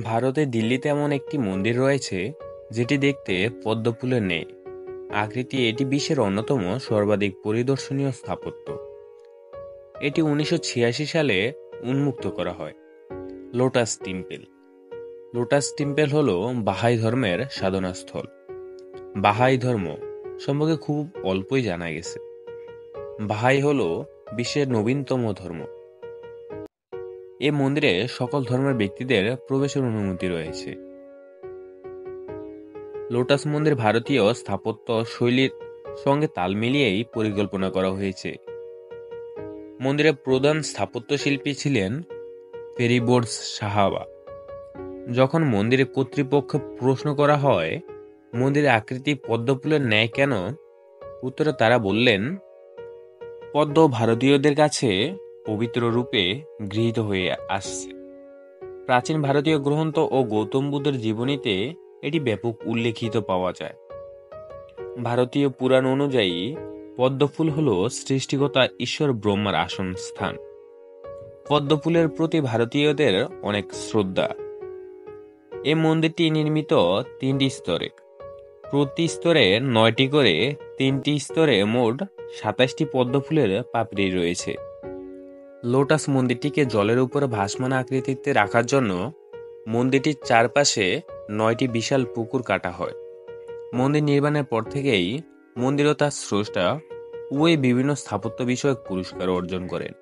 ভারতে দিল্লিতে এমন একটি মন্দির রয়েছে যেটি দেখতে পদ্ম ফুলের ন্যায় আকৃতি। এটি বিশ্বের অন্যতম সর্বাধিক পরিদর্শনীয় স্থাপত্য। এটি 1986 সালে উন্মুক্ত করা হয়। Lotus temple. লোটাস টেম্পল হল বাহাই ধর্মের সাধনাস্থল। বাহাই ধর্ম সম্পর্কে খুব অল্পই জানা গেছে। বাহাই হল বিশ্বের নবীনতম ধর্ম। এ মন্দিরে সকল ধর্মের ব্যক্তিদের প্রবেশের অনুমতি রয়েছে। লোটাস মন্দির ভারতীয় স্থাপত্য শৈলীর সঙ্গে তাল মিলিয়েই পরিকল্পনা করা হয়েছে। মন্দিরের প্রধান স্থাপত্য শিল্পী ছিলেন ফেরিবোর্স সাহাবা। যখন মন্দিরের কর্তৃপক্ষ প্রশ্ন করা হয় মন্দিরের আকৃতি পদ্ম ফুলের ন্যায় কেন, উত্তরে তারা বললেন, পদ্ম ভারতীয়দের কাছে পবিত্র রূপে গৃহীত হয়ে আসছে। প্রাচীন ভারতীয় গ্রন্থ ও গৌতম বুদ্ধের জীবনীতে এটি ব্যাপক উল্লেখিত পাওয়া যায়। ভারতীয় পুরাণ অনুযায়ী পদ্মফুল হল সৃষ্টিকর্তা ঈশ্বর ব্রহ্মার আসন স্থান। পদ্মফুলের প্রতি ভারতীয়দের অনেক শ্রদ্ধা। এ মন্দিরটি নির্মিত 3টি স্তরে। প্রতি স্তরে 9টি করে, 3টি স্তরে মোট 27টি পদ্মফুলের পাপড়ি রয়েছে। লোটাস মন্দিরটিকে জলের উপরে ভাসমান আকৃতিতে রাখার জন্য মন্দিরটির চারপাশে 9টি বিশাল পুকুর কাটা হয়। মন্দির নির্মাণের পর থেকেই মন্দির ও তার স্রষ্টা উভয়ই বিভিন্ন স্থাপত্য বিষয়ক পুরস্কার অর্জন করেন।